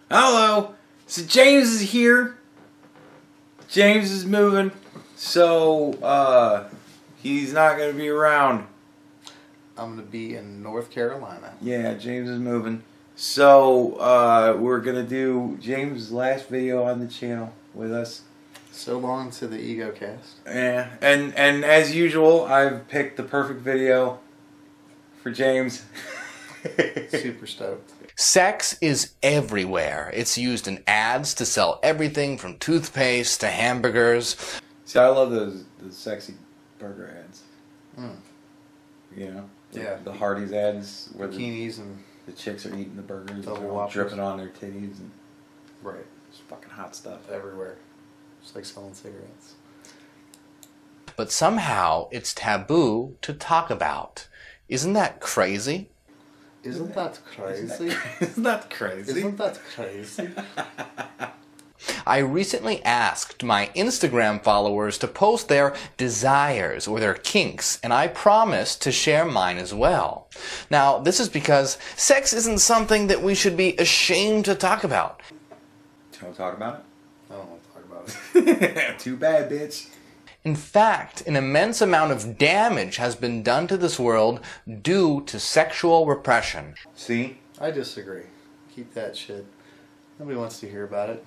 Hello. So James is here. James is moving. So he's not gonna be around. I'm gonna be in North Carolina. Yeah, James is moving. So we're gonna do James' last video on the channel with us. So long to the Egocast. Yeah, and as usual, I've picked the perfect video for James. Super stoked. Sex is everywhere. It's used in ads to sell everything from toothpaste to hamburgers. See, I love those sexy burger ads. You know? Yeah. The Hardee's ads where bikinis and the chicks are eating the burgers, double they're all whoppers. dripping on their titties, and right, it's fucking hot stuff. everywhere. It's like selling cigarettes. But somehow it's taboo to talk about. Isn't that crazy? Isn't that crazy? Isn't that crazy? Isn't that crazy? I recently asked my Instagram followers to post their desires or their kinks, and I promised to share mine as well. Now, this is because sex isn't something that we should be ashamed to talk about. You want to talk about I don't want to talk about it. it? Too bad, bitch. In fact, an immense amount of damage has been done to this world due to sexual repression. See? I disagree. Keep that shit. Nobody wants to hear about it.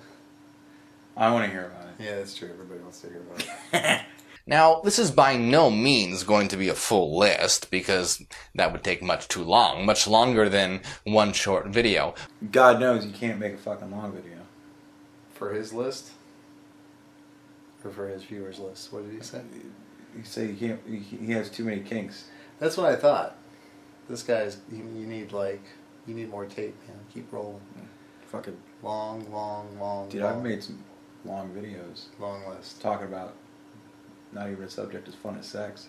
I want to hear about it. Yeah, that's true. Everybody wants to hear about it. Now, this is by no means going to be a full list, because that would take much too long, much longer than one short video. God knows you can't make a fucking long video. For his list? Or for his viewers list? What did he say? You say you can't. He has too many kinks. That's what I thought. This guy's. You need more tape, man. Keep rolling. Fucking Long. dude, I've made some long videos long list. talking about not even a subject as fun as sex.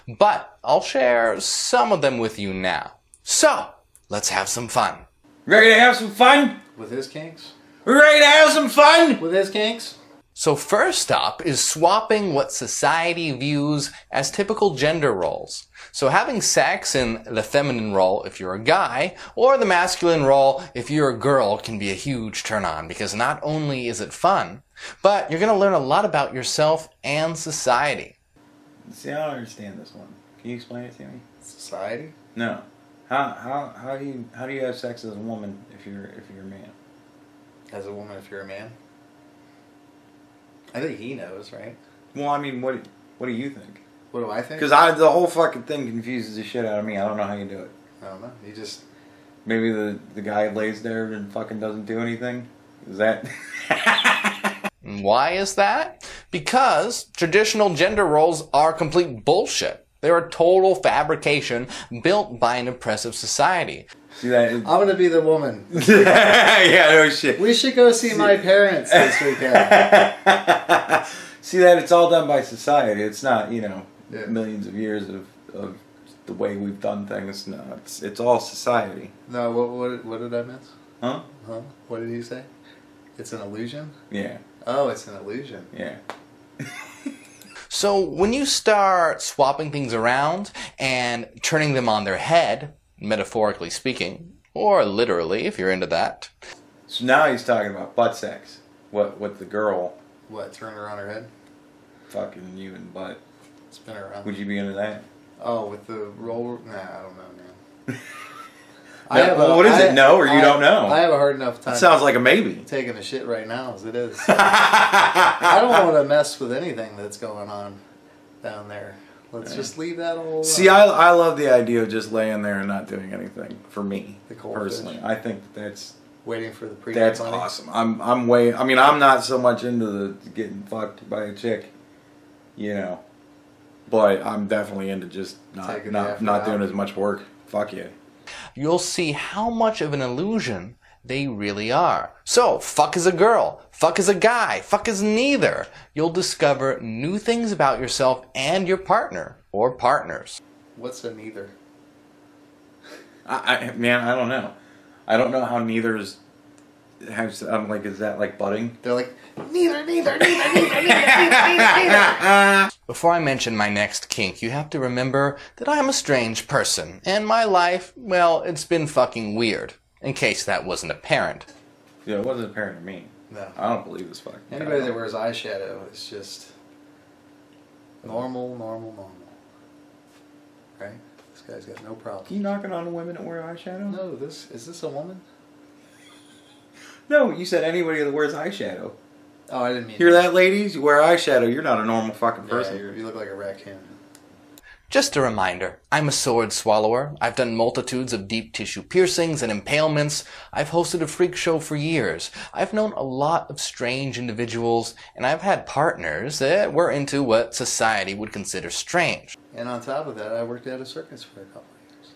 But I'll share some of them with you now. So, let's have some fun. Ready to have some fun? With his kinks? Ready to have some fun? With his kinks? So first up is swapping what society views as typical gender roles. So having sex in the feminine role if you're a guy, or the masculine role if you're a girl, can be a huge turn on, because not only is it fun, but you're going to learn a lot about yourself and society. See, I don't understand this one. Can you explain it to me? Society? No. How do you have sex as a woman if you're a man? As a woman if you're a man? I think he knows, right? Well, I mean, what do you think? What do I think? Because the whole fucking thing confuses the shit out of me. I don't know how you do it. I don't know. You just... Maybe the guy lays there and fucking doesn't do anything? Is that... Why is that? Because traditional gender roles are complete bullshit. They're a total fabrication built by an oppressive society. See that? I'm gonna be the woman. Yeah, no shit. We should go see my parents this weekend. See that? It's all done by society. It's not, Yeah. millions of years of the way we've done things. No, it's all society. No, what did I miss? Huh? What did he say? It's an illusion? Yeah. Oh, it's an illusion. Yeah. So when you start swapping things around and turning them on their head, metaphorically speaking, or literally if you're into that. So now he's talking about butt sex. What the girl What, turn her on her head? fucking you in the butt. Spin her around. Would you be into that? Oh, with the roll? Nah, I don't know, man. What is it? No, or you don't know? I have a hard enough time That sounds like a maybe. taking a shit right now as it is. I don't want to mess with anything that's going on down there. Let's just leave that all alone. See, I love the idea of just laying there and not doing anything. For me, The cold personally, fish. I think that's Waiting for the pre that's awesome. I'm way. I mean, I'm not so much into the getting fucked by a chick, but I'm definitely into just not doing as much work. Fuck yeah. You'll see how much of an illusion they really are. So, fuck as a girl, fuck as a guy, fuck as neither. You'll discover new things about yourself and your partner, or partners. What's a neither? Man, I don't know. I don't know how neithers have. I'm like, is that like budding? They're like, neither. Before I mention my next kink, you have to remember that I am a strange person, and my life, well, it's been fucking weird, in case that wasn't apparent. Yeah, it wasn't apparent to me. No. I don't believe this fucking Anybody that wears eyeshadow is just normal. Right? This guy's got no problem. You knocking on the women that wear eyeshadow? No, is this a woman? No, you said anybody that wears eyeshadow. Oh, I didn't mean Hear that, ladies? You wear eyeshadow, you're not a normal fucking person. Yeah, you look like a raccoon. Just a reminder, I'm a sword swallower. I've done multitudes of deep tissue piercings and impalements. I've hosted a freak show for years. I've known a lot of strange individuals, and I've had partners that were into what society would consider strange. And on top of that, I worked at a circus for a couple of years.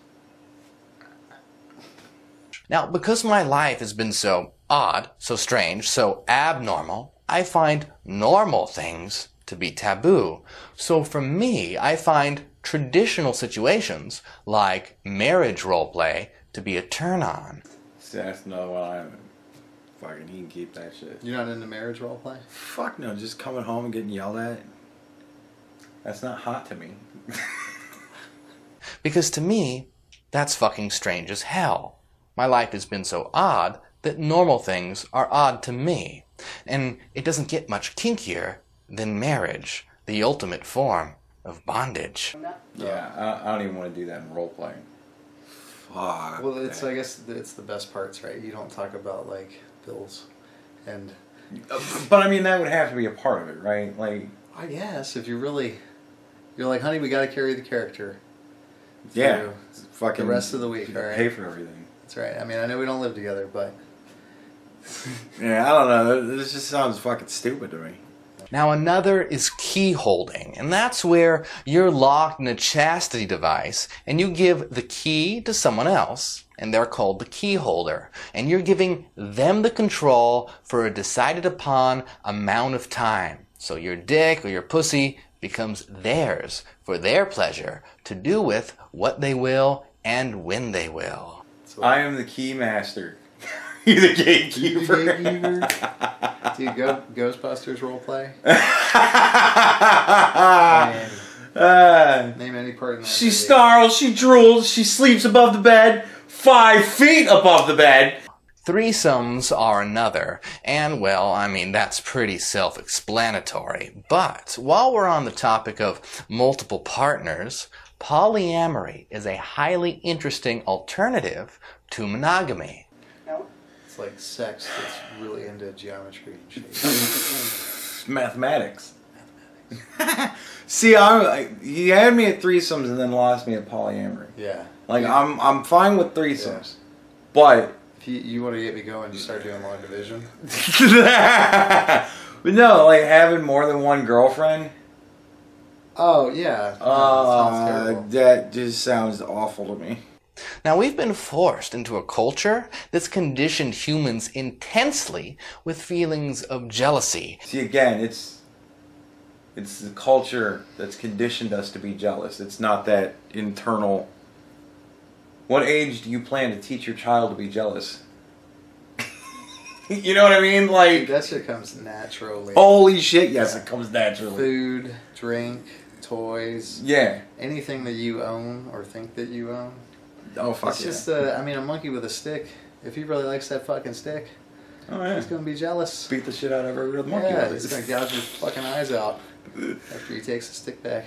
Now, because my life has been so odd, so strange, so abnormal, I find normal things to be taboo. So for me, I find traditional situations like marriage roleplay to be a turn-on. See, that's another one I'm fucking, he can keep that shit. You're not into marriage roleplay? Fuck no, just coming home and getting yelled at. That's not hot to me. Because to me, that's fucking strange as hell. My life has been so odd that normal things are odd to me. And it doesn't get much kinkier than marriage, the ultimate form of bondage. Yeah, I don't even want to do that in role playing. Fuck. Well, I guess it's the best parts, right? You don't talk about like bills, and. But I mean, that would have to be a part of it, right? Like. I guess if you're like, honey, we got to carry the character. Yeah. Fucking. The rest of the week, all right. Pay for everything. That's right. I mean, I know we don't live together, but. Yeah, I don't know. This just sounds fucking stupid to me. Now another is key holding, and that's where you're locked in a chastity device and you give the key to someone else, and they're called the key holder, and you're giving them the control for a decided upon amount of time. So your dick or your pussy becomes theirs for their pleasure to do with what they will and when they will. So, I am the key master. You're the gatekeeper. Do you go Ghostbusters roleplay? Name any part in that She movie. snarls, she drools, she sleeps above the bed, 5 feet above the bed. Threesomes are another, and well, I mean, that's pretty self-explanatory. But while we're on the topic of multiple partners, polyamory is a highly interesting alternative to monogamy. It's like sex that's really into geometry and shit. Mathematics. See, he had me at threesomes and then lost me at polyamory. Yeah. Like, I'm fine with threesomes, but... If you want to get me going, you start doing long division. But no, like, having more than one girlfriend... Oh, yeah. That just sounds awful to me. Now, we've been forced into a culture that's conditioned humans intensely with feelings of jealousy. See, again, it's the culture that's conditioned us to be jealous. It's not that internal... What age do you plan to teach your child to be jealous? You know what I mean? Like, dude, that shit comes naturally. Holy shit, yes, it comes naturally. Food, drink, toys. Yeah. Anything that you own or think that you own. Oh, fuck it's yeah. Just, a monkey with a stick. If he really likes that fucking stick, he's going to be jealous. Beat the shit out of every real monkey. Yeah, he's going to gouge your fucking eyes out after he takes the stick back.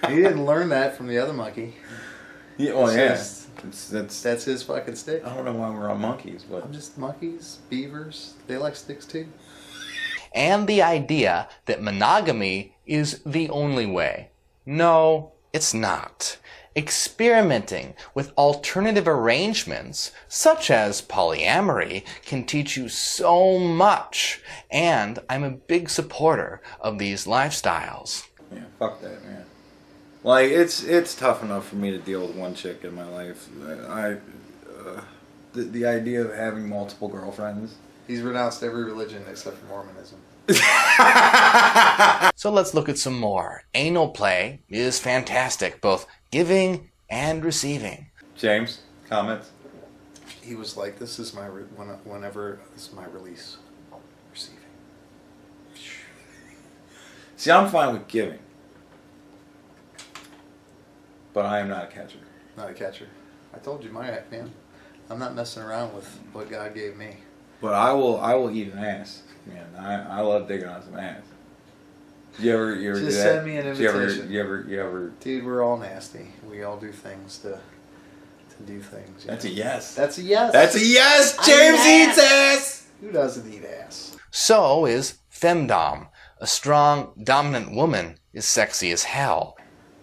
He didn't learn that from the other monkey. Yeah, well, that's his fucking stick. I don't know why we're on monkeys, but... I'm just monkeys, beavers, they like sticks too. And the idea that monogamy is the only way. No, it's not. Experimenting with alternative arrangements, such as polyamory, can teach you so much, and I'm a big supporter of these lifestyles. Yeah, fuck that, man. Like, it's tough enough for me to deal with one chick in my life. The idea of having multiple girlfriends. He's renounced every religion except for Mormonism. So let's look at some more. Anal play is fantastic, both giving and receiving. James, comments? He was like, this is my, whenever, this is my release. Receiving. See, I'm fine with giving. But I am not a catcher. Not a catcher. I told you my act, man. I'm not messing around with what God gave me. But I will eat an ass. Man, I love digging on some ass. You ever Just do that? send me an invitation. You ever? Dude, we're all nasty. We all do things to do things. That's a yes. That's a yes. That's a yes. James eats ass. Who doesn't eat ass? So is femdom. A strong, dominant woman is sexy as hell.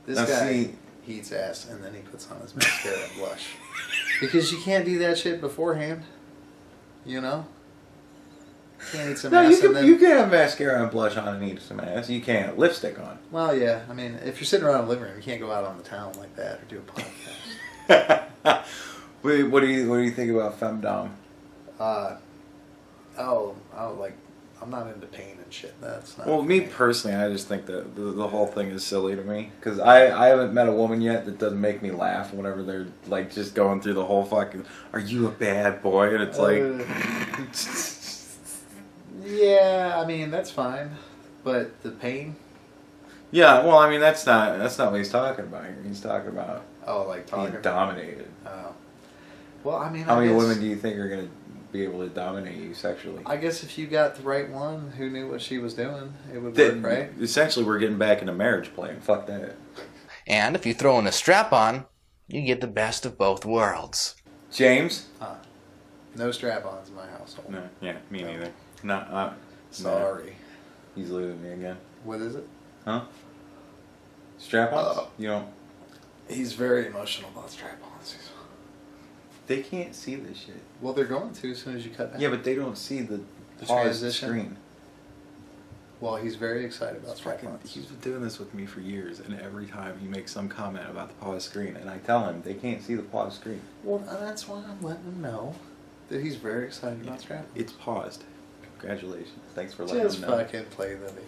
This Now, guy see- eats ass and then he puts on his mascara and blush. Because you can't do that shit beforehand. You know? You can't eat some No, ass you and then... can have mascara and blush on and eat some ass. You can't have lipstick on. Well, yeah. I mean, if you're sitting around in the living room, you can't go out on the town like that or do a podcast. Wait, what do you think about femdom? Like, I'm not into pain and shit. That's not... Well, me personally, I just think that the whole thing is silly to me. Because I haven't met a woman yet that doesn't make me laugh whenever they're, like, just going through the whole fucking, are you a bad boy? And it's like... yeah, I mean, that's fine. But the pain... Yeah, well, I mean, that's not what he's talking about here. He's talking about like being talking... dominated. Well, I mean, How many guess, women do you think are going to be able to dominate you sexually? I guess if you got the right one who knew what she was doing, it would work, right? Essentially, we're getting back into marriage playing. Fuck that. And if you throw in a strap-on, you get the best of both worlds. James? No strap-ons in my household. No, yeah, me neither. Not. Sorry. No. He's losing me again. What is it? Huh? Strap-ons? You know, He's very emotional about strap-ons. they can't see this shit. Well, they're going to as soon as you cut back. Yeah, but they don't see the paused transition. screen. Well, he's very excited about strap-ons. He's been doing this with me for years, and every time he makes some comment about the pause screen, and I tell him they can't see the pause screen. Well, that's why I'm letting him know that he's very excited about strap-ons. It's paused. Congratulations. Thanks for letting Just him know. fucking play the video.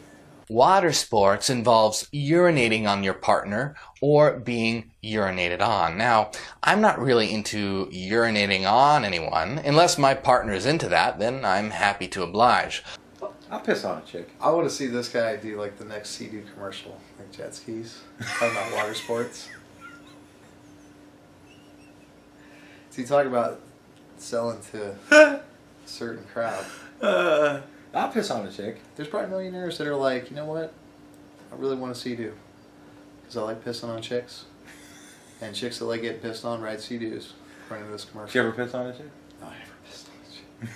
Water sports involves urinating on your partner or being urinated on. Now, I'm not really into urinating on anyone. Unless my partner is into that, then I'm happy to oblige. I'll piss on a chick. I want to see this guy do like the next Sea-Doo commercial, like jet skis, talking about water sports. So you talk about selling to a certain crowd. I'll piss on a chick. There's probably millionaires that are like, you know what? I really want a Sea-Doo. Because I like pissing on chicks. And chicks that like getting pissed on ride Sea-Doos. According to this commercial. Did you ever piss on a chick? No, I never pissed on a chick.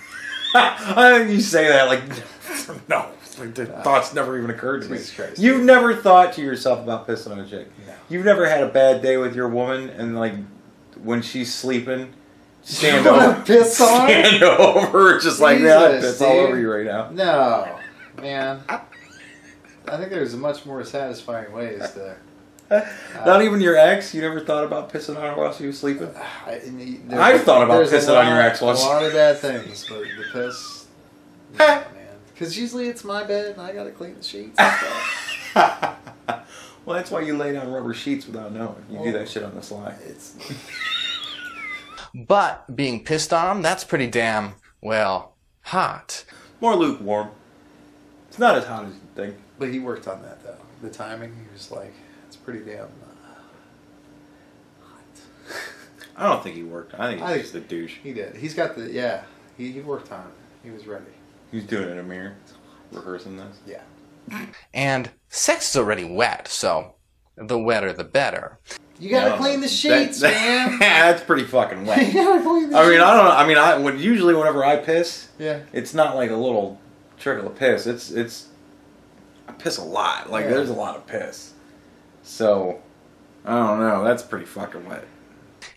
I think you say that like, no. Like the thoughts never even occurred to me. Jesus Christ. You've never thought to yourself about pissing on a chick. No. You've never had a bad day with your woman and like when she's sleeping, stand You wanna over, piss on her? stand over, just like that. I'd Jesus, piss all dude. over you right now. No, man. I think there's much more satisfying ways to... Not even your ex. You never thought about pissing on her while she was sleeping. I've thought about pissing on your ex once. A lot of bad things, but the piss... No, man. Because usually it's my bed and I gotta clean the sheets and stuff. Well, that's why you lay down rubber sheets without knowing. You do that shit on the sly. It's... But being pissed on, that's pretty damn, well, hot. More lukewarm. It's not as hot as you think. But he worked on that, though. The timing, he was like, it's pretty damn hot. I don't think he worked. I think he's just a douche. He did. He's got the... Yeah. He worked on it. He was ready. He's doing it in a mirror, rehearsing this. Yeah. And sex is already wet, so the wetter the better. You gotta clean the sheets, man. That's pretty fucking wet. You gotta clean the I mean, sheets. I don't know. I mean, usually whenever I piss, Yeah. it's not like a little trickle of piss. It's I piss a lot. Like Yeah. there's a lot of piss. So I don't know. That's pretty fucking wet.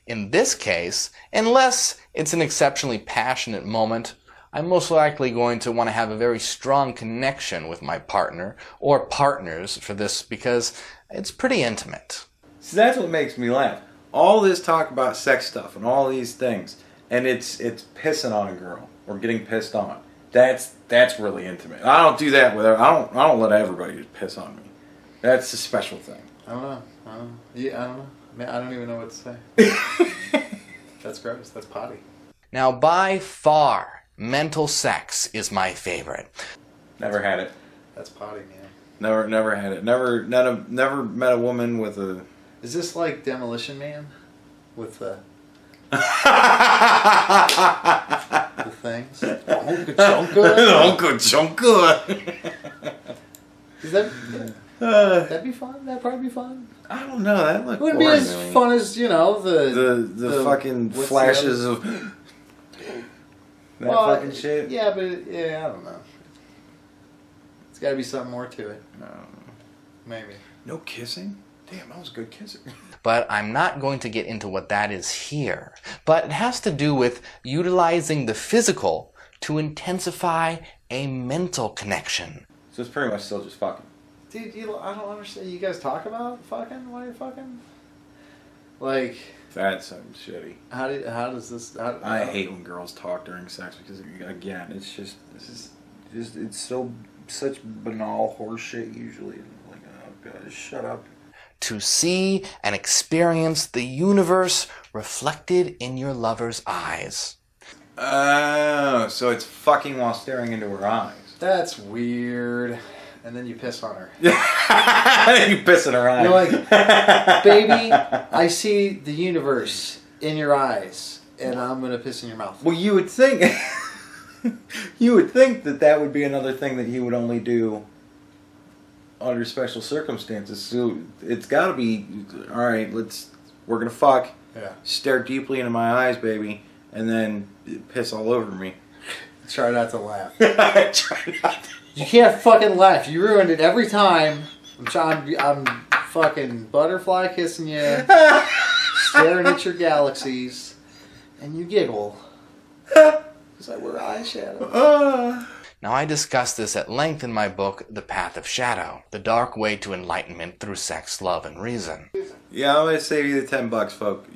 In this case, unless it's an exceptionally passionate moment, I'm most likely going to want to have a very strong connection with my partner or partners for this because it's pretty intimate. See, that's what makes me laugh. All this talk about sex stuff and all these things, and it's pissing on a girl or getting pissed on. That's really intimate. I don't do that with her. I don't let everybody just piss on me. That's a special thing. I don't know. Yeah, I don't know. Man, I don't even know what to say. That's gross. That's potty. Now, by far, mental sex is my favorite. Never had it. That's potty, man. Never had it. Never met a woman with a... Is this like Demolition Man? With the... The things. Uncle Chunka. Uncle Chunka. Is that'd be fun? That'd probably be fun. I don't know. That looked It wouldn't be as fun as, you know, the fucking flashes of that fucking shit. Yeah, but I don't know. It's got to be something more to it. No. Maybe. No kissing? Damn, that was good kissing. But I'm not going to get into what that is here. But it has to do with utilizing the physical to intensify a mental connection. So it's pretty much still just fucking. Dude, I don't understand. You guys talk about fucking while you're fucking? Like... That's something shitty. How does this... I hate when girls talk during sex because, again, it's just... It's so... Such banal horse shit usually. Like, oh god, just shut up. To see and experience the universe reflected in your lover's eyes. Oh, so it's fucking while staring into her eyes. That's weird. And then you piss on her. You piss in her eyes. You're like, baby, I see the universe in your eyes, and I'm gonna piss in your mouth. Well, you would think... you would think that would be another thing that he would only do under special circumstances. So it's got to be, all right, we're going to fuck. Yeah. Stare deeply into my eyes, baby, and then piss all over me. Try not to laugh. Try not to. You can't fucking laugh. You ruined it every time. I'm fucking butterfly kissing you, staring at your galaxies, and you giggle. Because I wear eyeshadow. Now, I discuss this at length in my book, The Path of Shadow, the dark way to enlightenment through sex, love, and reason. Yeah, I'm going to save you the $10, folk.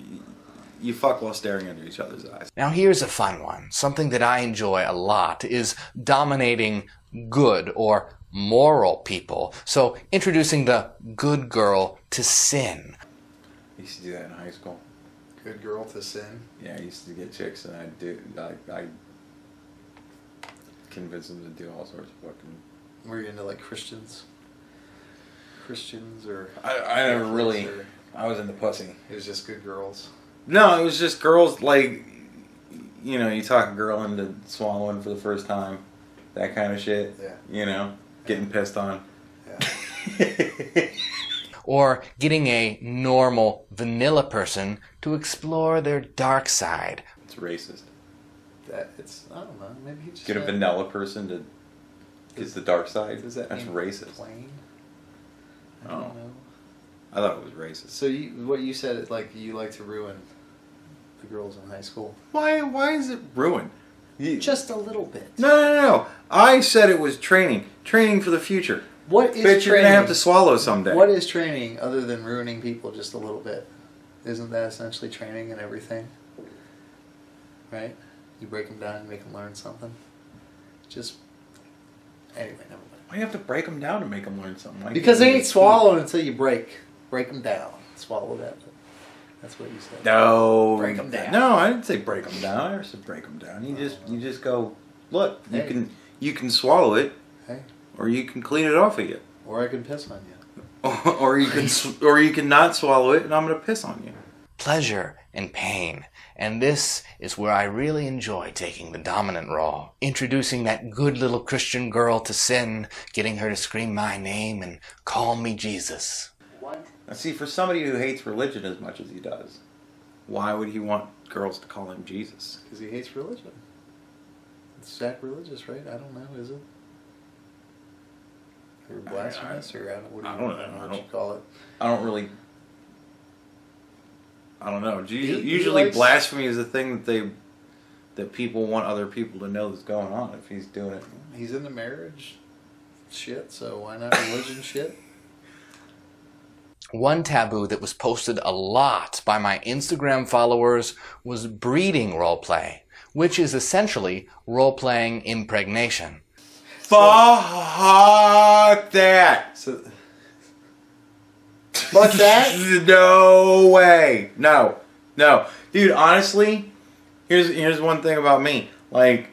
You fuck while staring into each other's eyes. Now, here's a fun one. Something that I enjoy a lot is dominating good or moral people. So, introducing the good girl to sin. I used to do that in high school. Good girl to sin. Yeah, I used to get chicks, and I convince them to do all sorts of fucking... Were you into, like, Christians or... I never really... Or... I was into pussy. It was just good girls. No, it was just girls, like... You know, you talk a girl into swallowing for the first time. That kind of shit. Yeah. You know? Getting pissed on. Yeah. Or getting a normal, vanilla person to explore their dark side. It's racist. I don't know, maybe he just... Get a vanilla person to get the dark side? Does that That's mean racist. Plain? I don't know. I thought it was racist. So what you said, like, you like to ruin the girls in high school. Why is it ruined? Just a little bit. No. I said it was training. Training for the future. What is Bitch, training? you're going to have to swallow someday. What is training other than ruining people just a little bit? Isn't that essentially training and everything? Right? You break them down and make them learn something. Just... Anyway, never mind. Why do you have to break them down to make them learn something? Because they ain't swallowing until you break them down. Swallow that. That's what you said. No. Break them down. No, I didn't say break them down. I said break them down. You just go, look, Hey. you can swallow it, Hey. or you can clean it off of you. Or I can piss on you. or you can not swallow it, and I'm going to piss on you. Pleasure and pain. And this is where I really enjoy taking the dominant role. Introducing that good little Christian girl to sin, getting her to scream my name and call me Jesus. What? Now see, for somebody who hates religion as much as he does, why would he want girls to call him Jesus? Because he hates religion. It's sacrilegious, right? I don't know, is it? Or blasphemous, or what do you call it? I don't really... I don't know. He Usually likes... blasphemy is a thing that people want other people to know that's going on if he's doing it. He's into marriage shit, so why not religion shit? One taboo that was posted a lot by my Instagram followers was breeding roleplay, which is essentially role-playing impregnation. Fuck that! So, fuck that? No way. No. Dude, honestly, here's one thing about me. Like,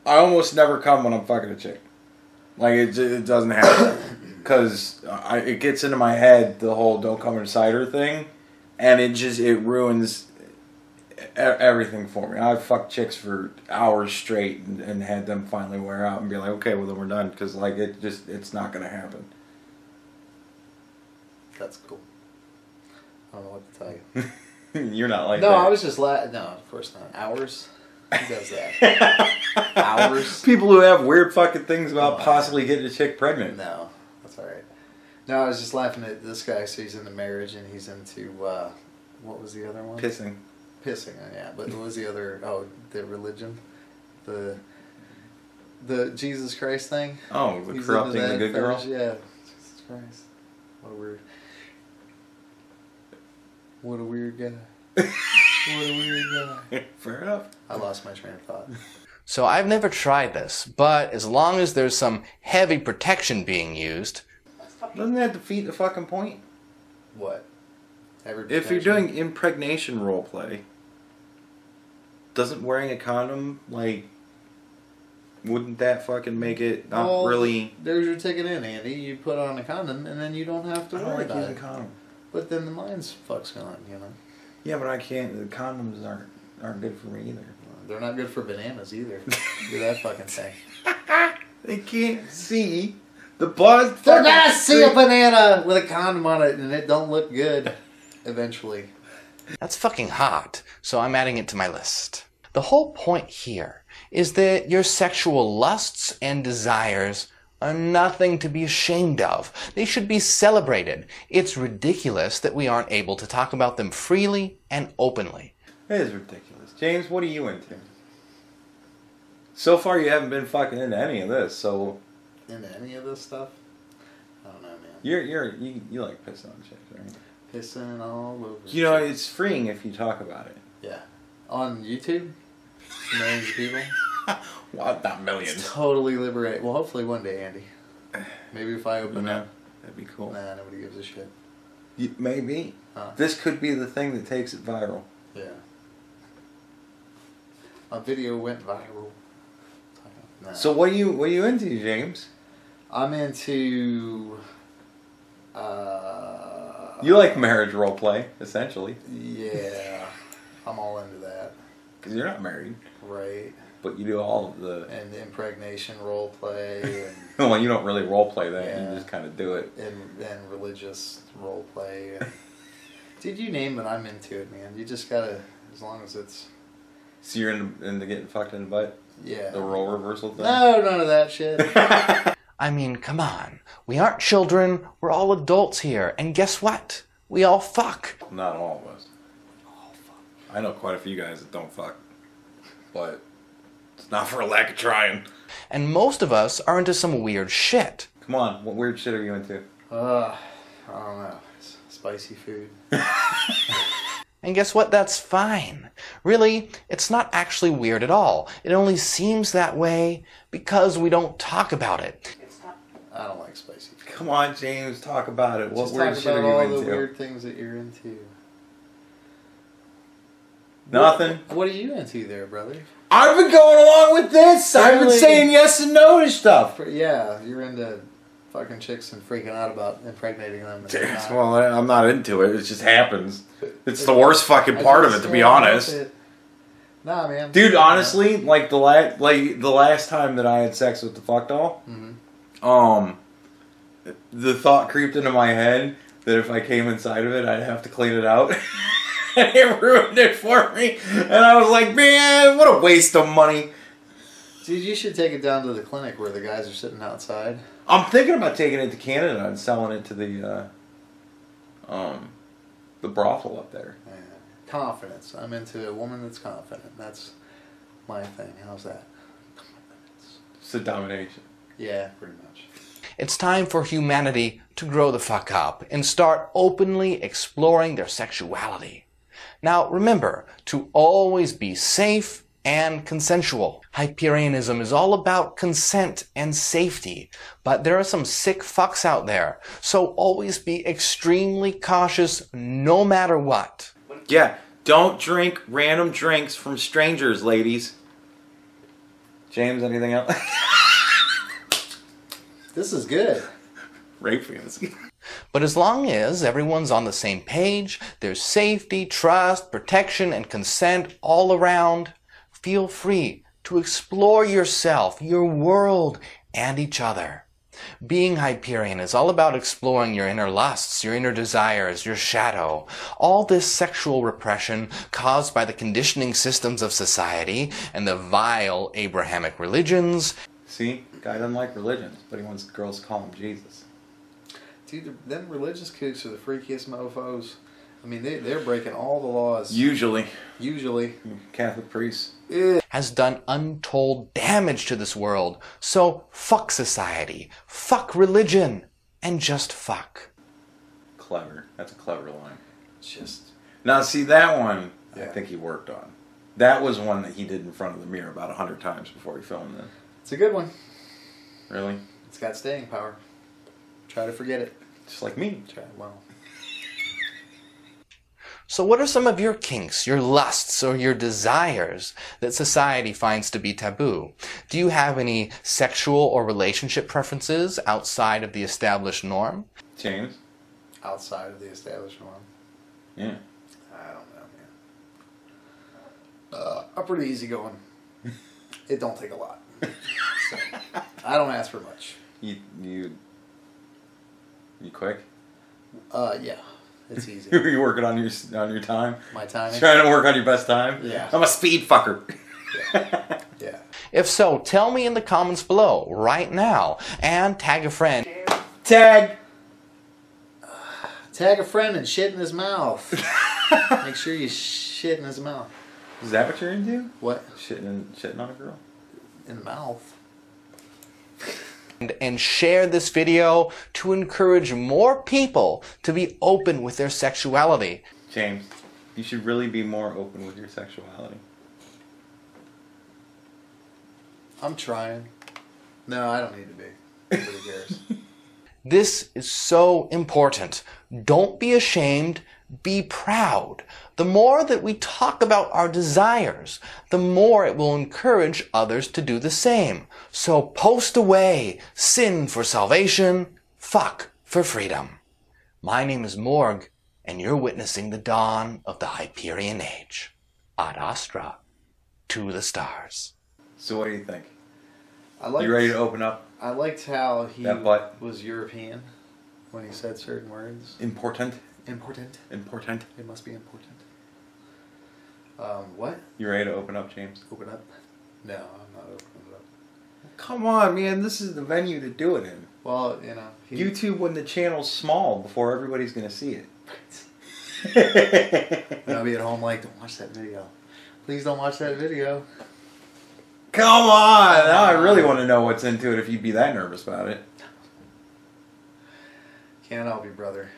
I almost never come when I'm fucking a chick. Like, it doesn't happen. Because it gets into my head, the whole don't come inside her thing. And it ruins everything for me. I've fucked chicks for hours straight and had them finally wear out and be like, okay, well then we're done, because like it's not gonna happen. That's cool. I don't know what to tell you. You're not like no, that. I was just no, of course not. Hours. Who does that? Hours. People who have weird fucking things about possibly getting a chick pregnant. No, that's all right. No, I was just laughing at this guy. So he's into marriage and he's into what was the other one? Pissing. Pissing, yeah. But what was the other? Oh, the religion, the Jesus Christ thing. Oh, the corrupting the good girl. Yeah. Jesus Christ. What a weird guy. What a weird guy. Fair enough. I lost my train of thought. So I've never tried this, but as long as there's some heavy protection being used... Doesn't that defeat the fucking point? What? If you're doing impregnation roleplay, doesn't wearing a condom, like, wouldn't that fucking make it not really... There's your ticket in, Andy. You put on a condom, and then you don't have to worry about using it. condom. But then the mind's fuck's gone, you know? Yeah, but I can't... The condoms aren't good for me either. They're not good for bananas either. Do that fucking thing. They can't see the buzz. They're gonna see a banana with a condom on it, and it don't look good. Eventually. That's fucking hot, so I'm adding it to my list. The whole point here is that your sexual lusts and desires are nothing to be ashamed of. They should be celebrated. It's ridiculous that we aren't able to talk about them freely and openly. It is ridiculous. James, what are you into? So far you haven't been fucking into any of this, so... Into any of this stuff? I don't know, man. You like pissing on chicks, right? Pissing all over. You know, it's freeing if you talk about it. Yeah. On YouTube? Millions of people? Well, not millions. It's totally liberating. Well, hopefully one day, Andy. Maybe if I open up. That'd be cool. Nah, nobody gives a shit. Maybe. Huh. This could be the thing that takes it viral. Yeah. A video went viral. Nah. So what are you into, James? I'm into... You like marriage roleplay, essentially. Yeah. I'm all into that. Because you're not married. Right. But you do all of the... And impregnation role play. And, well, you don't really role play that. Yeah. You just kind of do it. and religious role play. And, dude, you name it, I'm into it, man. You just gotta, as long as it's... So you're into getting fucked in the butt? Yeah. The role reversal thing? No, none of that shit. I mean, come on. We aren't children. We're all adults here. And guess what? We all fuck. Not all of us. Oh, fuck. I know quite a few guys that don't fuck. But it's not for a lack of trying. And most of us are into some weird shit. Come on, what weird shit are you into? I don't know. Spicy food. And guess what? That's fine. Really, it's not actually weird at all. It only seems that way because we don't talk about it. I don't like spicy food. Come on, James, talk about it. What Just weird talk shit are about you all into? the weird things that you're into. Nothing. What are you into there, brother? I've been going along with this. I've been Really? saying yes and no to stuff. Yeah, you're into fucking chicks and freaking out about impregnating them. And they're not. Well, I'm not into it. It just happens. It's the worst fucking part of it, to be honest. Nah, man. Dude, honestly, like the last time that I had sex with the fuck doll, the thought creeped into my head that if I came inside of it, I'd have to clean it out. And it ruined it for me. And I was like, man, what a waste of money. Dude, you should take it down to the clinic where the guys are sitting outside. I'm thinking about taking it to Canada and selling it to the brothel up there. Yeah. Confidence. I'm into a woman that's confident. That's my thing. How's that? Confidence. It's a domination. Yeah, pretty much. It's time for humanity to grow the fuck up and start openly exploring their sexuality. Now, remember to always be safe and consensual. Hyperianism is all about consent and safety, but there are some sick fucks out there, so always be extremely cautious no matter what. Yeah, don't drink random drinks from strangers, ladies. James, anything else? This is good. Rape fantasy. But But as long as everyone's on the same page, there's safety, trust, protection, and consent all around, feel free to explore yourself, your world, and each other. Being Hyperion is all about exploring your inner lusts, your inner desires, your shadow. All this sexual repression caused by the conditioning systems of society and the vile Abrahamic religions. See? Guy doesn't like religions, but he wants girls to call him Jesus. Dude, them religious kooks are the freakiest mofos. I mean, they're breaking all the laws. Usually. Catholic priests. Has done untold damage to this world. So fuck society, fuck religion, and just fuck. Clever. That's a clever line. Just. Now see that one, Yeah. I think he worked on. That was one that he did in front of the mirror about 100 times before he filmed it. It's a good one. Really? It's got staying power. Try to forget it. Just like me. Well. So what are some of your kinks, your lusts, or your desires that society finds to be taboo? Do you have any sexual or relationship preferences outside of the established norm? James? Outside of the established norm? Yeah. I don't know, man. I'm pretty easygoing. It don't take a lot. So, I don't ask for much. You quick? Yeah. It's easy. You working on your time? My timing? Trying to work on your best time? Yeah. I'm a speed fucker. Yeah. If so, tell me in the comments below right now and tag a friend. Tag! Tag a friend and shit in his mouth. Make sure you shit in his mouth. Is that what you're into? What? Shitting on a girl? In the mouth. And share this video to encourage more people to be open with their sexuality. James, you should really be more open with your sexuality. I'm trying. No, I don't need to be. Nobody cares. This is so important. Don't be ashamed. Be proud. The more that we talk about our desires, the more it will encourage others to do the same. So post away sin for salvation, fuck for freedom. My name is Morg, and you're witnessing the dawn of the Hyperion Age. Ad Astra, to the stars. So what do you think? You You ready to open up? I liked how he That butt? was European when he said certain words. Important. Important. Important. It must be important. What? You ready to open up, James? Open up? No, I'm not opening it up. Come on, man. This is the venue to do it in. Well, you know. YouTube when the channel's small before everybody's going to see it. And I'll be at home like, don't watch that video. Please don't watch that video. Come on! Now I really want to know what's into it if you'd be that nervous about it. Can't help you, brother.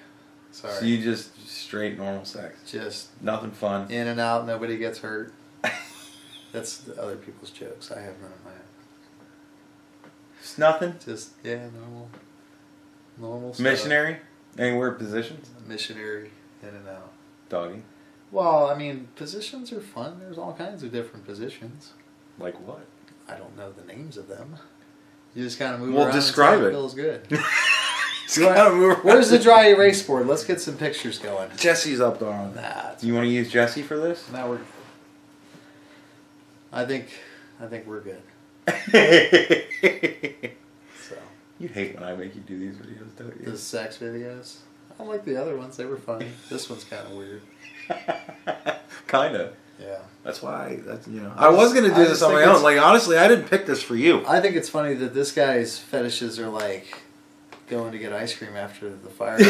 Sorry. So you just straight normal sex. Just Nothing fun. in and out, nobody gets hurt. That's the other people's jokes. I have none of my own. Just nothing? Just, yeah, normal stuff. Missionary? Any weird positions? Missionary, in and out. Doggy? Well, I mean, positions are fun. There's all kinds of different positions. Like what? I don't know the names of them. You just kind of move Well, around describe until it. it feels good. Where's Where's the dry erase board? Let's get some pictures going. Jesse's up there on that. Nah, You want to use Jesse for this? now we're. I think we're good. So You hate when I make you do these videos, don't you? the sex videos. I don't like the other ones. They were funny. This one's kind of weird. Kinda. Yeah. That's why. I was gonna do this on my own. Like honestly, I didn't pick this for you. I think it's funny that this guy's fetishes are like going to get ice cream after the fireworks.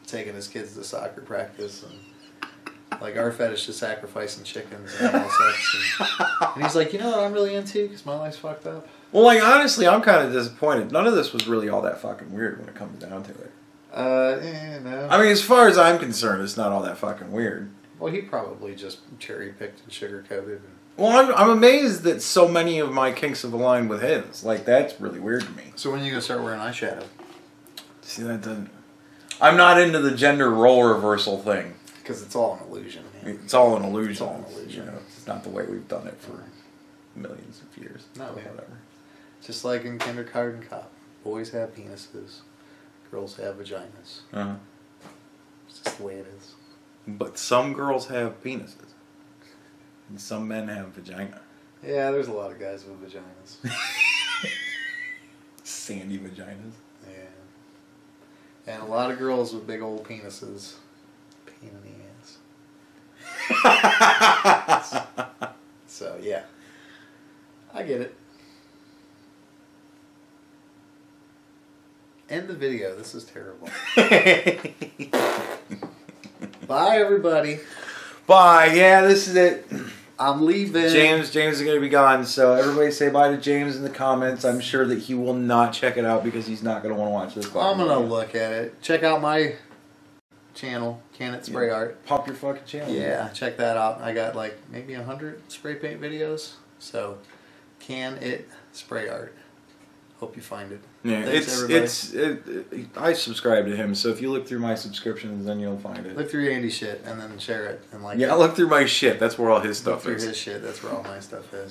Taking his kids to soccer practice, and like our fetish is sacrificing chickens and all sex. And he's like, you know what I'm really into because my life's fucked up. Well, like honestly, I'm kind of disappointed. None of this was really all that fucking weird when it comes down to it. No. I mean, as far as I'm concerned, it's not all that fucking weird. Well, he probably just cherry picked and sugar coated. Well, I'm amazed that so many of my kinks have aligned with his. Like, that's really weird to me. So when are you gonna start wearing eyeshadow? See, that doesn't... I'm not into the gender role reversal thing. Because it's all an illusion, man. It's all an illusion. It's all an illusion. You know, it's not the way we've done it for millions of years. No, or man. whatever. Just like in Kindergarten Cop. Boys have penises. Girls have vaginas. Uh-huh. It's just the way it is. But some girls have penises. And some men have vagina. Yeah, there's a lot of guys with vaginas. Sandy vaginas. Yeah. And a lot of girls with big old penises. Pain in the ass. So, yeah. I get it. End the video. This is terrible. Bye, everybody. Bye. Yeah, this is it. I'm leaving. James is going to be gone, so everybody say bye to James in the comments. I'm sure that he will not check it out because he's not going to want to watch this. I'm going to look at it. Check out my channel, Can It Spray Art. Pop your fucking channel. Yeah, check that out. I got like maybe 100 spray paint videos. So, Can It Spray Art. Hope you find it. Yeah, Thanks, I subscribe to him, so if you look through my subscriptions, then you'll find it. Look through Andy's shit and then share it and like. Yeah, look through my shit. That's where all his stuff Look is. through his shit. That's where all my stuff is.